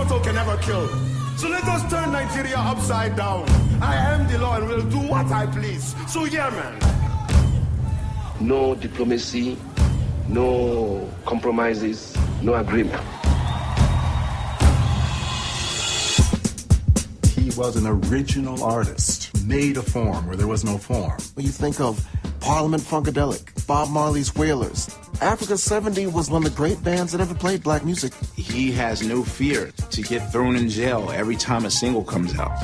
motto can never kill. So let us turn Nigeria upside down. I am the law and will do what I please. So yeah, man. No diplomacy, no compromises, no agreement. He was an original artist, made a form where there was no form. When you think of Parliament Funkadelic, Bob Marley's Wailers, Africa 70 was one of the great bands that ever played black music. He has no fear to get thrown in jail every time a single comes out.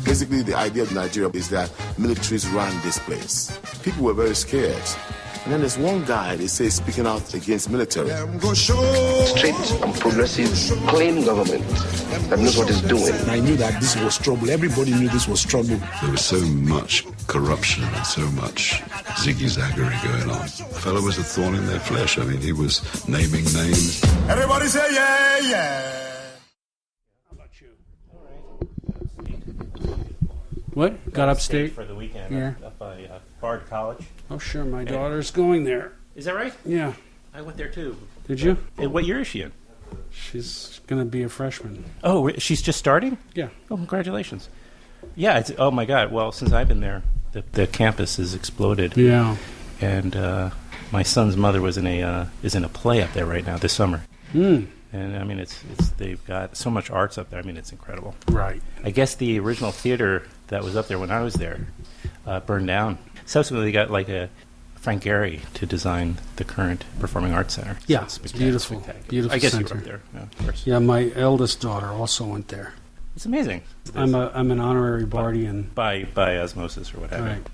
Basically, the idea of Nigeria is that militaries ran this place. People were very scared. And then there's one guy, they say, speaking out against military. Straight and progressive, clean government that knows what it's doing. I knew that this was trouble. Everybody knew this was trouble. There was so much corruption and so much ziggy-zaggery going on. Fela was a thorn in their flesh. I mean, he was naming names. Everybody say yeah, yeah. How about you? All right. What? Got upstate? For the weekend. Yeah. Up by Bard College. Oh, sure. My daughter's going there. Is that right? Yeah. I went there too. Did you? What year is she in? She's going to be a freshman. Oh, she's just starting? Yeah. Oh, congratulations. Yeah. Oh my God. Well, since I've been there, the campus has exploded. Yeah. And my son's mother is in a play up there right now this summer. Mm. And I mean, they've got so much arts up there. I mean, it's incredible. Right. I guess the original theater that was up there when I was there burned down. Subsequently, they got like a Frank Gehry to design the current Performing Arts Center. So Yeah, it's beautiful. Beautiful I guess center. you were up there, yeah, of course. Yeah, my eldest daughter also went there. It's amazing. I'm an honorary Bardian. By osmosis or what have you. Right.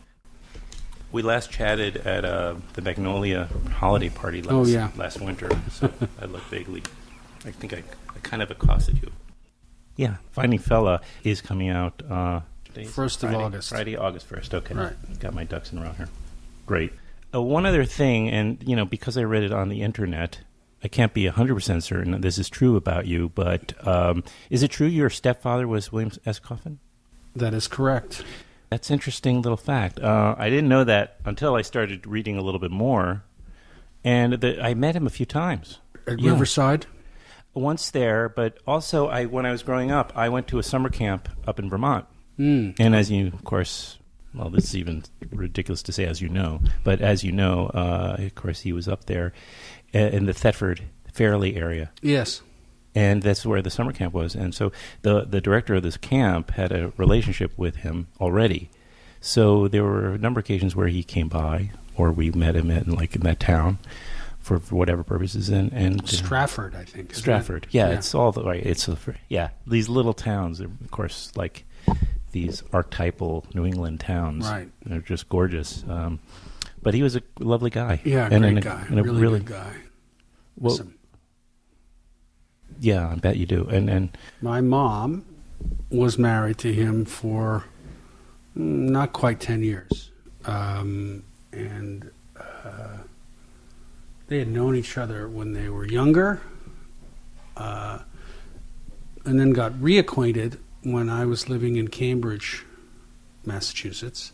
We last chatted at the Magnolia holiday party last winter. So I look vaguely. I think I kind of accosted you. Yeah, Finding Fela is coming out 1st of August. Friday, August 1st. Okay. Right. Got my ducks in a row here. Great. One other thing, and because I read it on the internet, I can't be 100% certain that this is true about you, but is it true your stepfather was William S. Coffin? That is correct. That's an interesting little fact. I didn't know that until I started reading a little bit more, and I met him a few times. At Riverside? Once there, but also when I was growing up, I went to a summer camp up in Vermont. Mm. And as you, of course, well, this is even ridiculous to say as you know, but as you know, of course, he was up there in the Thetford, Fairleigh area. Yes. And that's where the summer camp was. And so the director of this camp had a relationship with him already. So there were a number of occasions where he came by, or we met him in that town for whatever purposes. And Stratford, I think. Stratford. Yeah, it's all the right. These little towns, of course, like these archetypal New England towns. Right. They're just gorgeous. But he was a lovely guy. Yeah, great guy. And really good guy. Well, yeah, I bet you do. And my mom was married to him for not quite 10 years. They had known each other when they were younger, and then got reacquainted when I was living in Cambridge, Massachusetts,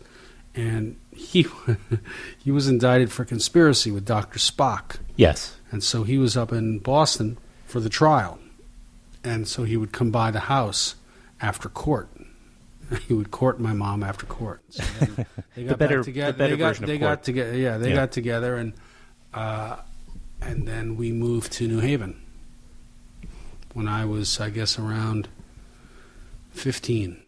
and he was indicted for conspiracy with Dr. Spock. Yes. And so he was up in Boston for the trial, and so he would come by the house after court. He would court my mom after court. So they got back together. They got together. Yeah, they got together, and then we moved to New Haven when I was, I guess, around 15.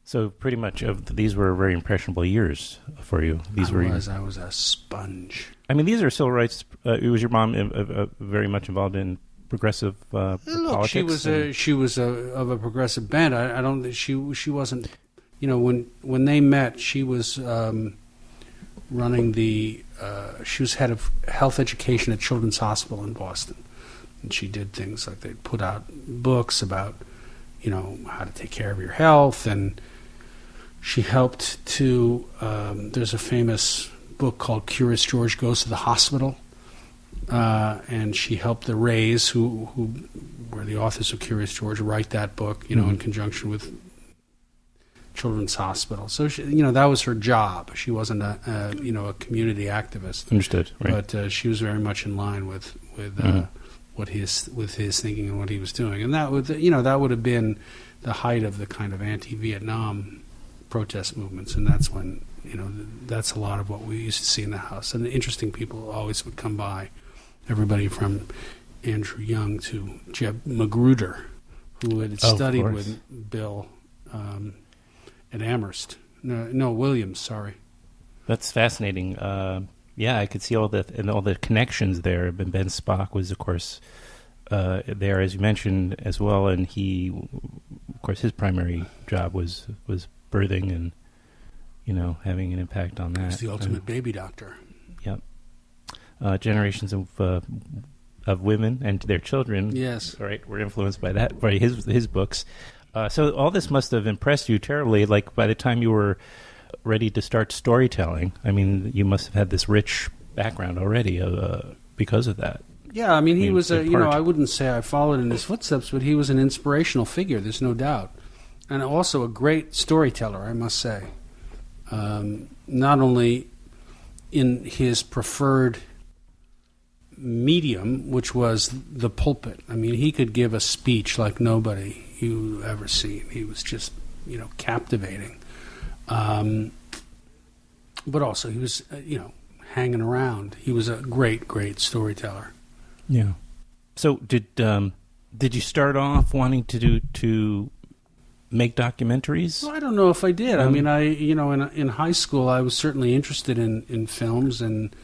So pretty much these were very impressionable years for you. I was a sponge. I mean, these are civil rights. Was your mom very much involved in progressive politics? She was of a progressive bent. I don't. She wasn't. When they met, she was running the. She was head of health education at Children's Hospital in Boston, and she did things like they put out books about, how to take care of your health, and she helped to. There's a famous book called Curious George Goes to the Hospital. And she helped the Rays, who were the authors of Curious George, write that book, in conjunction with Children's Hospital. So that was her job. She wasn't a community activist. Understood. Right. But she was very much in line with his thinking and what he was doing, and that would have been the height of the kind of anti-Vietnam protest movements, and that's when that's a lot of what we used to see in the house. And the interesting people always would come by, everybody from Andrew Young to Jeb Magruder, who had studied with Bill at Amherst. No, Williams. Sorry. That's fascinating. I could see all the connections there. And Ben Spock was, of course, there, as you mentioned, as well, and he, of course, his primary job was birthing and having an impact on that. He was the ultimate baby doctor. Yep. Generations of women and their children, yes, right, were influenced by that, by his books. So all this must have impressed you terribly. Like by the time you were ready to start storytelling, I mean, you must have had this rich background already because of that. Yeah, I mean, he was I wouldn't say I followed in his footsteps, but he was an inspirational figure. There's no doubt, and also a great storyteller, I must say. Not only in his preferred medium, which was the pulpit. I mean, he could give a speech like nobody you've ever seen. He was just, captivating. But also he was, hanging around. He was a great, great storyteller. Yeah. So did you start off wanting to make documentaries? Well, I don't know if I did. I mean, in high school, I was certainly interested in films, and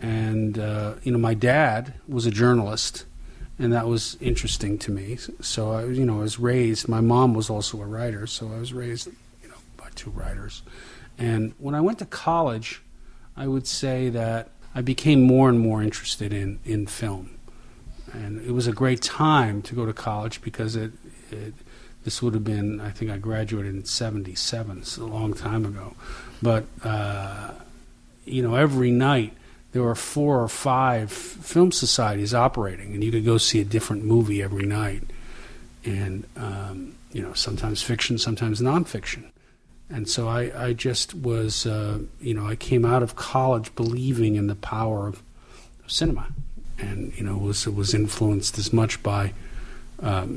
my dad was a journalist, and that was interesting to me. So I was raised. My mom was also a writer, so I was raised, by two writers. And when I went to college, I would say that I became more and more interested in film, and it was a great time to go to college because this would have been, I think I graduated in 1977, so a long time ago. But, every night there were 4 or 5 film societies operating, and you could go see a different movie every night. And, sometimes fiction, sometimes nonfiction. And so I just was, I came out of college believing in the power of cinema. And, was influenced as much by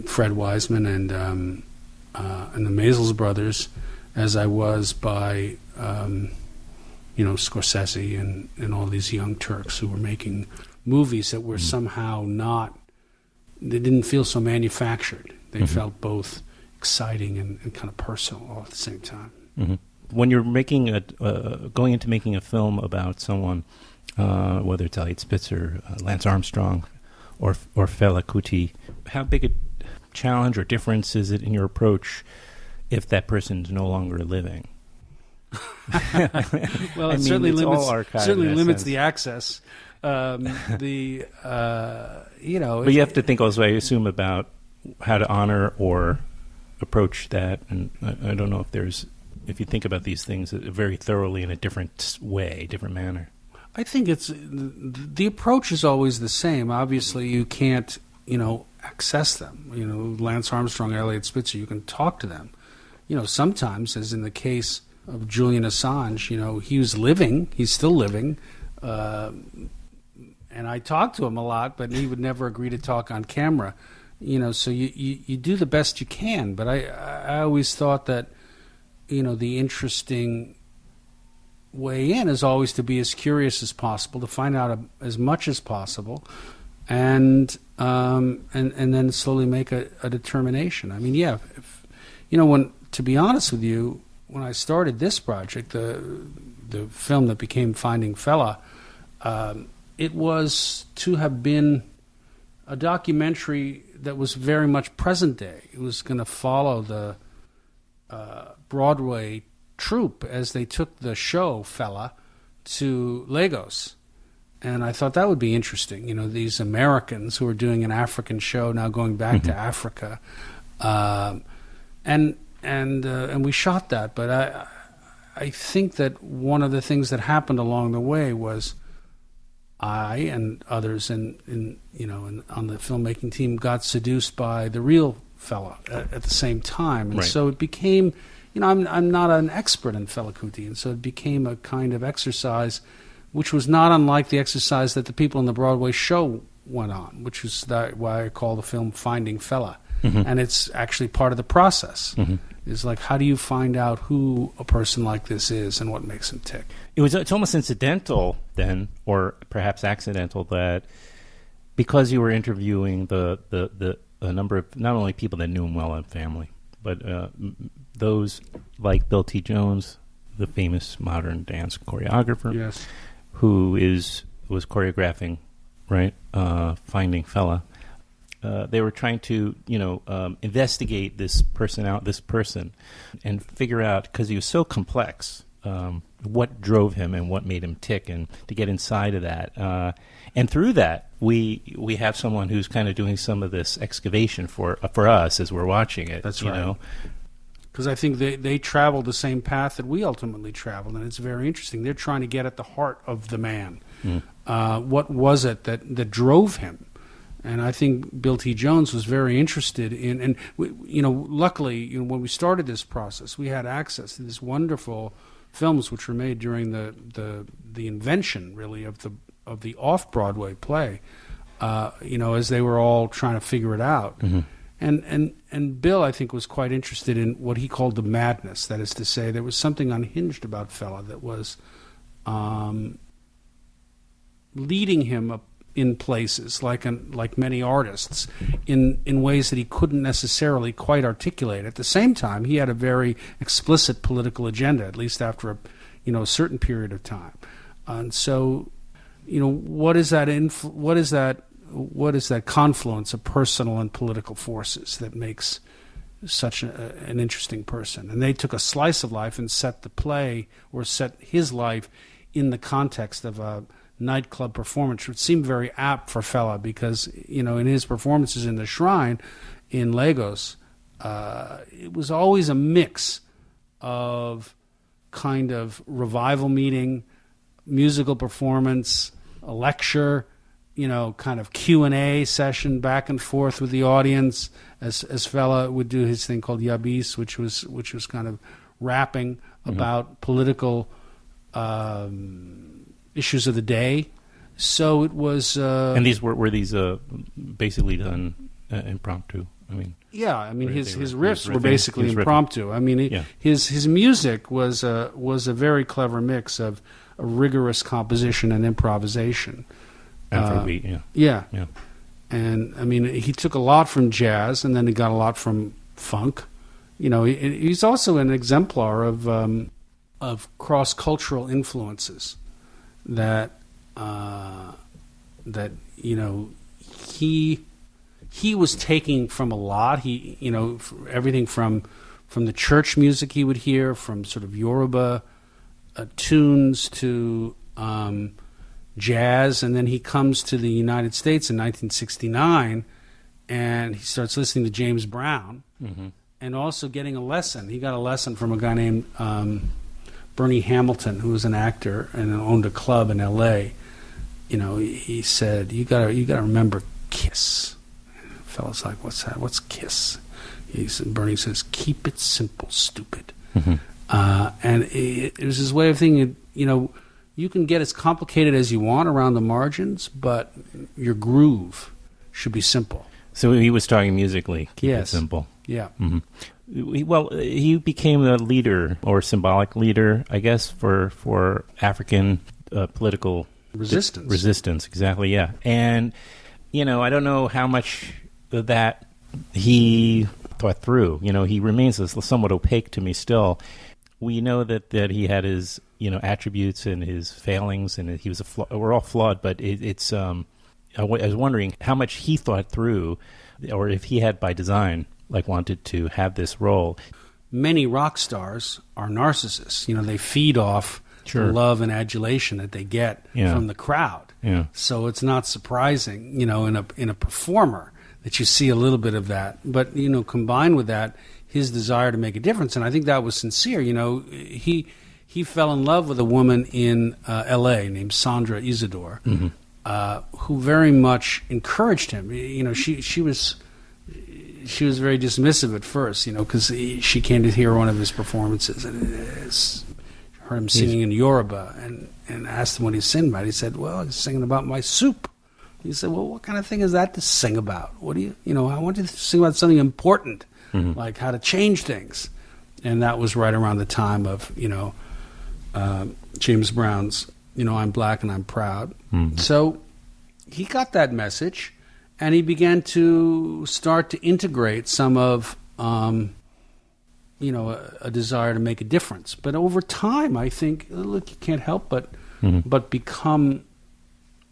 Fred Wiseman and the Maysles brothers as I was by, Scorsese and all these young Turks who were making movies that were somehow they didn't feel so manufactured. They felt both exciting and kind of personal all at the same time. Mm-hmm. When you're going into making a film about someone, whether it's Elliot Spitzer, Lance Armstrong, or Fela Kuti, how big a challenge or difference is it in your approach if that person's no longer living? Well, it certainly limits the access. But you have to think also, I assume, about how to honor or approach that, and I don't know if you think about these things very thoroughly in a different way, different manner. I think the approach is always the same. Obviously, you can't, access them. Lance Armstrong, Elliot Spitzer, you can talk to them. Sometimes, as in the case of Julian Assange, he was living, he's still living, and I talked to him a lot, but he would never agree to talk on camera. So you do the best you can. But I always thought that, the interesting way in is always to be as curious as possible, to find out as much as possible, and then slowly make a determination. I mean, to be honest with you, when I started this project, the film that became Finding Fela, it was to have been a documentary that was very much present day. It was going to follow the Broadway troupe as they took the show Fela to Lagos. And I thought that would be interesting. These Americans who are doing an African show now going back to Africa. And we shot that. But I think that one of the things that happened along the way was I and others on the filmmaking team got seduced by the real Fela at the same time. And so it became, I'm not an expert in Fela Kuti, and so it became a kind of exercise, which was not unlike the exercise that the people in the Broadway show went on, which is why I call the film Finding Fela. And it's actually part of the process. It's like, how do you find out who a person like this is and what makes him tick? It's almost incidental then, or perhaps accidental, that because you were interviewing the number of not only people that knew him well in family, but those like Bill T. Jones, the famous modern dance choreographer, yes, who was choreographing, right, Finding Fela. They were trying to, investigate this person, and figure out, because he was so complex, what drove him and what made him tick, and to get inside of that. And through that, we have someone who's kind of doing some of this excavation for us as we're watching it. That's you right. know? Because I think they traveled the same path that we ultimately traveled, and it's very interesting. They're trying to get at the heart of the man. What was it that drove him? And I think Bill T. Jones was very interested in, and luckily, when we started this process, we had access to these wonderful films which were made during the invention, really, of the off-Broadway play. As they were all trying to figure it out. And Bill, I think, was quite interested in what he called the madness. That is to say, there was something unhinged about Fela that was leading him up in places, like many artists, in ways that he couldn't necessarily quite articulate. At the same time, he had a very explicit political agenda, at least after a certain period of time. And so, what is that confluence of personal and political forces that makes such an interesting person? And they took a slice of life and set the play, or set his life, in the context of a nightclub performance, which seemed very apt for Fela, because in his performances in the Shrine in Lagos, it was always a mix of kind of revival meeting, musical performance, a lecture, kind of Q&A session back and forth with the audience, as Fela would do his thing called Yabis, which was kind of rapping about political issues of the day. So it was... and these were these basically done impromptu? His riffs were basically impromptu. His music was a very clever mix of a rigorous composition and improvisation. Afrobeat, yeah. And he took a lot from jazz, and then he got a lot from funk. He's also an exemplar of cross-cultural influences that he was taking from a lot. Everything from the church music he would hear, from sort of Yoruba tunes to jazz, and then he comes to the United States in 1969, and he starts listening to James Brown, and also getting a lesson. He got a lesson from a guy named Bernie Hamilton, who was an actor and owned a club in L.A. He said, "You gotta remember Kiss." And the fellow's like, "What's that? What's Kiss?" Bernie says, "Keep it simple, stupid." And it was his way of thinking. You can get as complicated as you want around the margins, but your groove should be simple. So he was talking musically. Keep it simple. Yeah. Well, he became a leader, or symbolic leader, I guess, for African political resistance. Resistance, exactly, yeah. And, I don't know how much of that he thought through. He remains somewhat opaque to me still. We know that he had his, attributes and his failings, and he was we're all flawed, but it's I was wondering how much he thought through, or if he had by design wanted to have this role. Many rock stars are narcissists. They feed off the love and adulation that they get from the crowd. Yeah. So it's not surprising, in a performer, that you see a little bit of that. But combined with that, his desire to make a difference, and I think that was sincere. He fell in love with a woman in L.A. named Sandra Isidore, who very much encouraged him. She was she was very dismissive at first, because she came to hear one of his performances and heard him singing in Yoruba and asked him what he's singing about. He said, well, he's singing about my soup. He said, well, what kind of thing is that to sing about? What do I want you to sing about something important, like how to change things. And that was right around the time of, James Brown's, I'm Black and I'm Proud. So he got that message, and he began to start to integrate some of, a desire to make a difference. But over time, I think, look, you can't help but become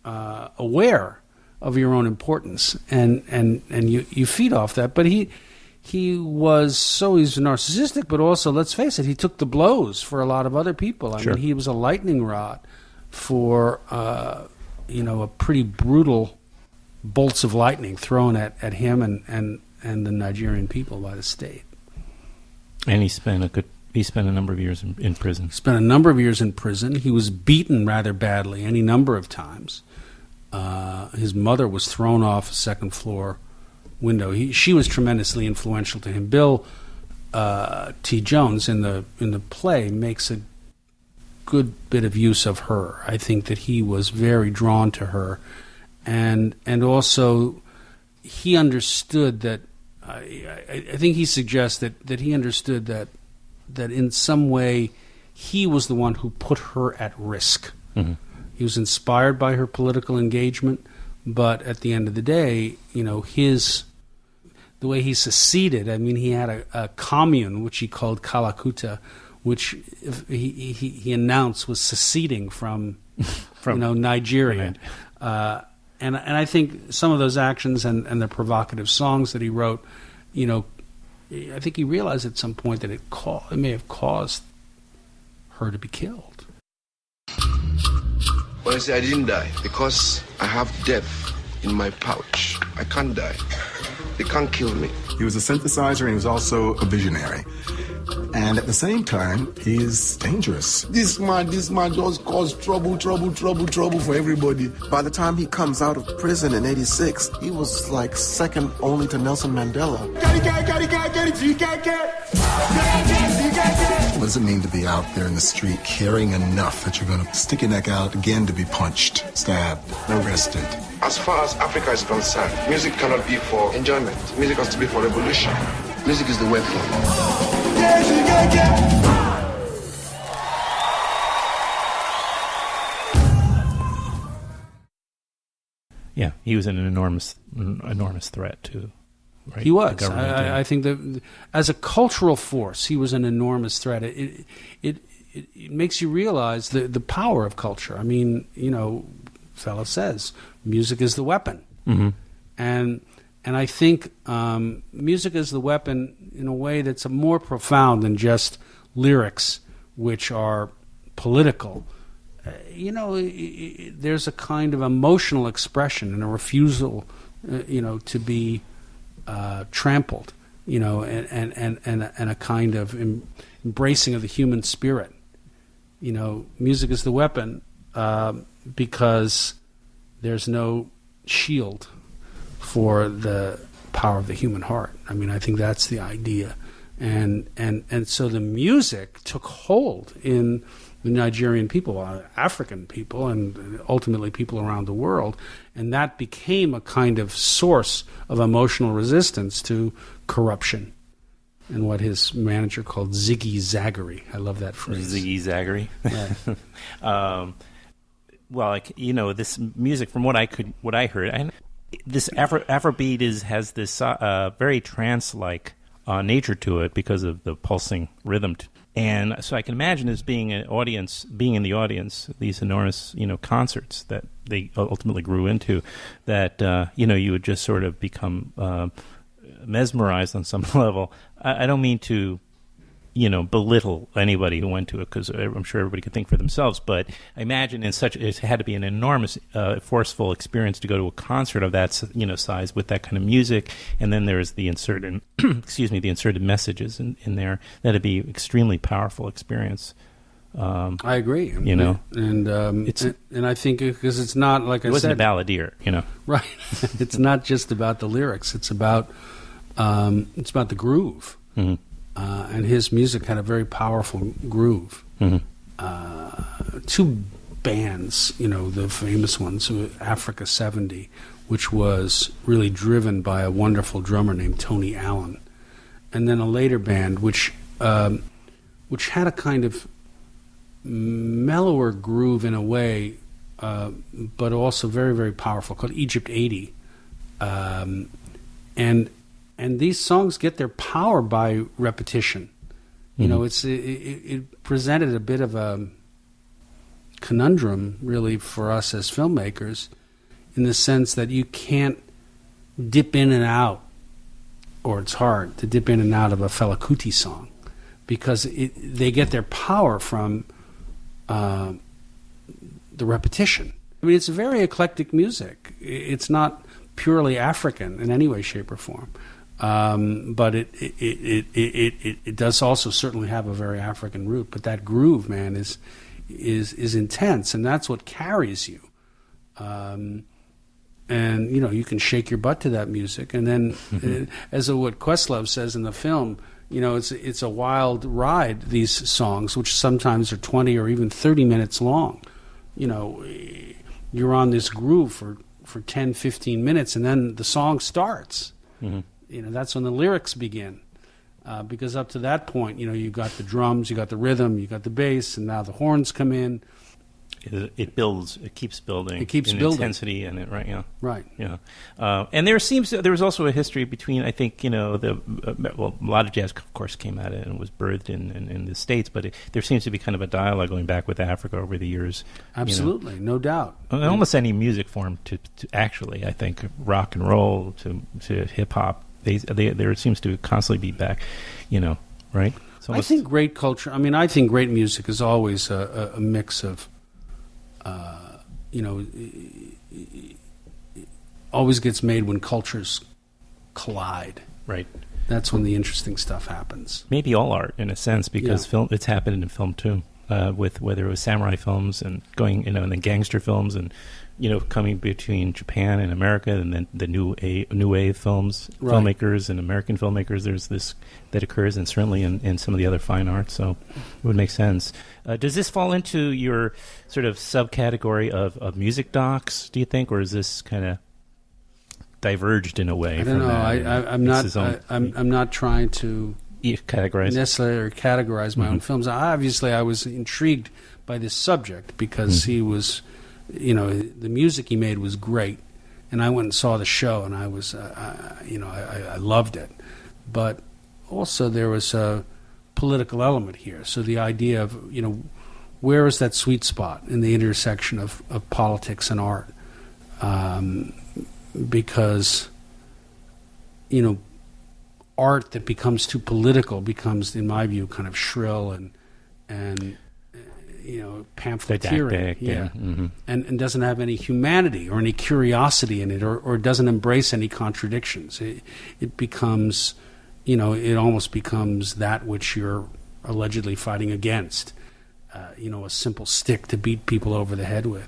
aware of your own importance, and you feed off that. But he's narcissistic, but also, let's face it, he took the blows for a lot of other people. I mean, he was a lightning rod for a pretty brutal bolts of lightning thrown at him and the Nigerian people by the state. And he spent a number of years in prison. Spent a number of years in prison. He was beaten rather badly any number of times. His mother was thrown off a second floor window. She was tremendously influential to him. Bill T. Jones in the play makes a good bit of use of her. I think that he was very drawn to her, and also he understood that. I think he suggests that he understood that in some way he was the one who put her at risk. He was inspired by her political engagement, but at the end of the day, the way he seceded. I mean, he had a commune which he called Kalakuta, which he announced was seceding from Nigeria. Right. And I think some of those actions and the provocative songs that he wrote, I think he realized at some point that it may have caused her to be killed. Honestly, I didn't die because I have death in my pouch. I can't die. They can't kill me. He was a synthesizer and he was also a visionary. And at the same time, he's dangerous. This man just caused trouble for everybody. By the time he comes out of prison in 86, he was like second only to Nelson Mandela. What does it mean to be out there in the street caring enough that you're going to stick your neck out again to be punched, stabbed, arrested? As far as Africa is concerned, music cannot be for enjoyment. Music has to be for revolution. Music is the weapon. Yeah, he was an enormous threat to. Right, he was. I think that as a cultural force, he was an enormous threat. It makes you realize the power of culture. I mean, Fela says music is the weapon, and I think music is the weapon in a way that's more profound than just lyrics, which are political. There's a kind of emotional expression and a refusal, to be trampled, and a kind of embracing of the human spirit. Music is the weapon because there's no shield for the power of the human heart. I mean, I think that's the idea, and so the music took hold in the Nigerian people, African people, and ultimately people around the world, and that became a kind of source of emotional resistance to corruption and what his manager called ziggy-zaggery. I love that phrase. Ziggy-zaggery. Yeah. This music, from what I heard, this Afrobeat has this very trance-like nature to it because of the pulsing rhythm. And so I can imagine as being in the audience, these enormous, concerts that they ultimately grew into, that, you would just sort of become mesmerized on some level. I don't mean to, belittle anybody who went to it, because I'm sure everybody could think for themselves, but I imagine it had to be an enormous, forceful experience to go to a concert of that, size with that kind of music, and then there's the inserted, the inserted messages in there. That'd be an extremely powerful experience. I agree. And I think because it's not, like I said, it wasn't a balladeer, Right. It's not just about the lyrics. It's about It's about the groove. Mm-hmm. And his music had a very powerful groove. Mm-hmm. Two bands, the famous ones, Africa 70, which was really driven by a wonderful drummer named Tony Allen. And then a later band, which had a kind of mellower groove in a way, but also very, very powerful, called Egypt 80. And these songs get their power by repetition. It presented a bit of a conundrum, really, for us as filmmakers, in the sense that you can't dip in and out, or it's hard to dip in and out of a Fela Kuti song, because they get their power from the repetition. I mean, it's very eclectic music. It's not purely African in any way, shape, or form. But it does also certainly have a very African root. But that groove, man, is intense, and that's what carries you. And you can shake your butt to that music. And then, as what Questlove says in the film, it's a wild ride. These songs, which sometimes are 20 or even 30 minutes long, you're on this groove for 10, 15 minutes, and then the song starts. Mm-hmm. That's when the lyrics begin. Because up to that point, you've got the drums, you've got the rhythm, you've got the bass, and now the horns come in. It builds. It keeps building. It keeps in building intensity, and it right. Yeah. And there was also a history between, I think, a lot of jazz, of course, came at it and was birthed in the States, but there seems to be kind of a dialogue going back with Africa over the years. Absolutely, no doubt. Almost any music form to actually, I think, rock and roll to hip hop. There seems to constantly be back, right? I think great culture. I mean, I think great music is always a mix of. Always gets made when cultures collide. Right. That's when the interesting stuff happens. Maybe all art, in a sense, because film. It's happened in film too, with whether it was samurai films and going, and then gangster films, and coming between Japan and America, and then the new wave films, right. Filmmakers and American filmmakers. There's this that occurs, and certainly in some of the other fine arts. So it would make sense. Does this fall into your sort of subcategory of music docs, do you think, or is this kind of diverged in a way? I don't know. I'm not trying to necessarily categorize my own films. Obviously, I was intrigued by this subject because he was, the music he made was great, and I went and saw the show, and I was, I loved it, but also there was a political element here. So the idea of, where is that sweet spot in the intersection of politics and art? Because, art that becomes too political becomes, in my view, kind of shrill and pamphleteering. Didactic, yeah. Mm-hmm. And doesn't have any humanity or any curiosity in it, or doesn't embrace any contradictions. It becomes, it almost becomes that which you're allegedly fighting against, a simple stick to beat people over the head with.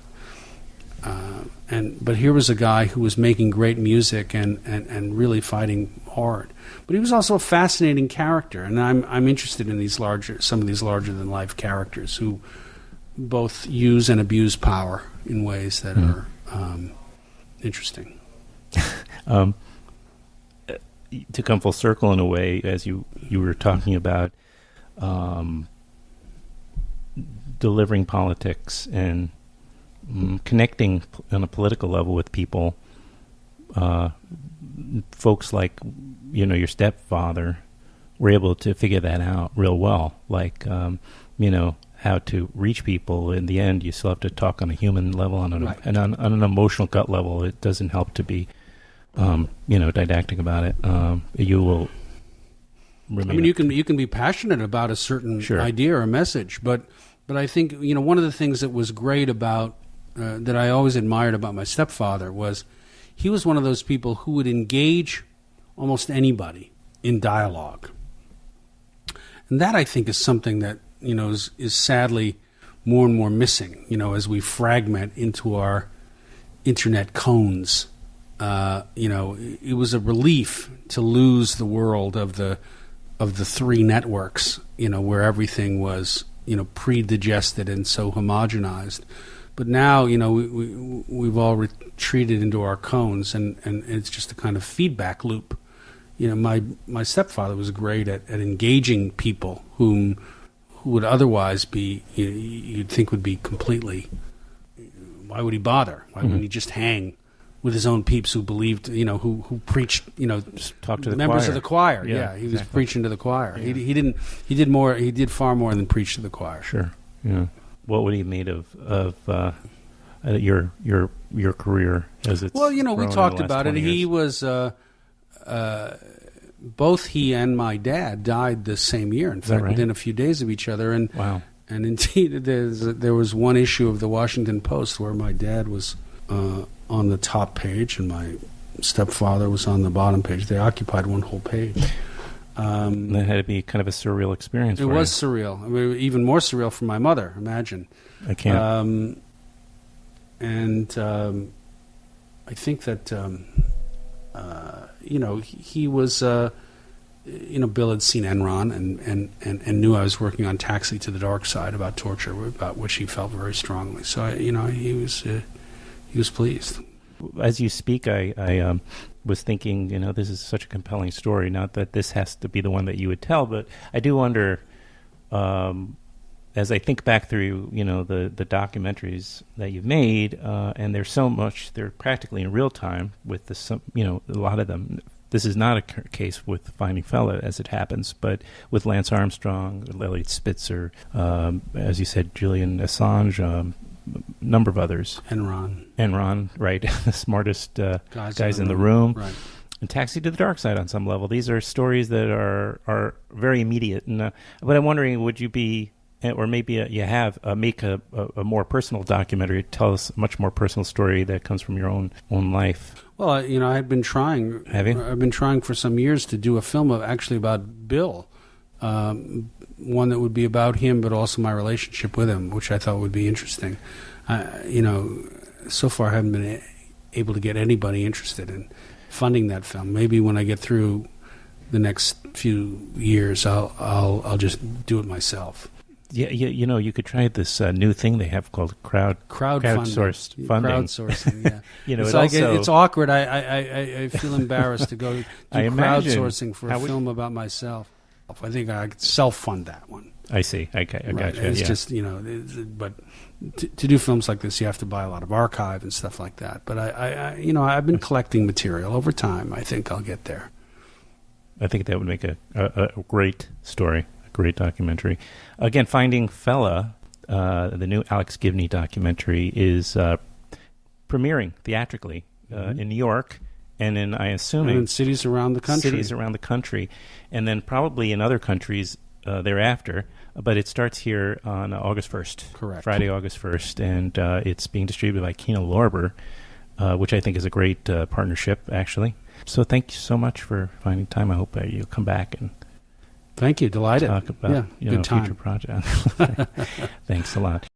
But here was a guy who was making great music and really fighting hard. But he was also a fascinating character, and I'm interested in some of these larger than life characters who both use and abuse power in ways that are interesting. To come full circle in a way, as you were talking about delivering politics and connecting on a political level with people, folks like your stepfather were able to figure that out real well. Like how to reach people. In the end, you still have to talk on a human level, and on an emotional gut level. It doesn't help to be didactic about it. You will. You can be passionate about a certain idea or a message, but I think one of the things that was great about that I always admired about my stepfather was he was one of those people who would engage almost anybody in dialogue, and that I think is something that is sadly more and more missing. As we fragment into our internet cones. it was a relief to lose the world of the three networks, where everything was, pre-digested and so homogenized. But now, we've all retreated into our cones, and it's just a kind of feedback loop. My stepfather was great at engaging people who would otherwise be, you'd think would be completely, why would he bother? Why wouldn't he just hang with his own peeps who believed, who preached, just talk to the members choir. of the choir. Yeah, he was exactly. preaching to the choir. Yeah. He did far more than preach to the choir. Sure. Yeah. What would he have made of your career as it's Well, we grown in talked the last about it. 20 He years? was both he and my dad died the same year. In fact, right? within a few days of each other. And Wow. And indeed, there was one issue of the Washington Post where my dad was on the top page and my stepfather was on the bottom page. They occupied one whole page. That had to be kind of a surreal experience. It was surreal. I mean, even more surreal for my mother. Imagine. I can't. I think that he was. Bill had seen Enron and knew I was working on Taxi to the Dark Side about torture, about which he felt very strongly. So he was pleased. As you speak, I was thinking, this is such a compelling story. Not that this has to be the one that you would tell, but I do wonder, as I think back through, the documentaries that you've made, and there's so much, they're practically in real time with a lot of them. This is not a case with Finding Fela, as it happens, but with Lance Armstrong, Elliot Spitzer, as you said, Julian Assange, number of others. Enron, right, the smartest guys in the room. Right. And Taxi to the Dark Side on some level. These are stories that are very immediate. And, but I'm wondering, would you be, or maybe you have, make a more personal documentary, tell us a much more personal story that comes from your own life? Well, I've been trying. Have you? I've been trying for some years to do a film actually about Bill, one that would be about him, but also my relationship with him, which I thought would be interesting. So far I haven't been able to get anybody interested in funding that film. Maybe when I get through the next few years, I'll just do it myself. Yeah, you could try this new thing they have called crowdsourced funding. Crowdsourcing, yeah. It's awkward. I feel embarrassed to go do crowdsourcing for a film about myself. I think I could self-fund that one. I see. Okay, I got you. It's yeah. just, but to do films like this, you have to buy a lot of archive and stuff like that. But I've been collecting material over time. I think I'll get there. I think that would make a great story. Great documentary. Again, Finding Fela, the new Alex Gibney documentary, is premiering theatrically in New York and in cities around the country. And then probably in other countries thereafter. But it starts here on August 1st. Correct. Friday, August 1st. And it's being distributed by Kino Lorber, which I think is a great partnership, actually. So thank you so much for finding time. I hope you'll come back and thank you. Delighted. Talk about good time. future projects. Thanks a lot.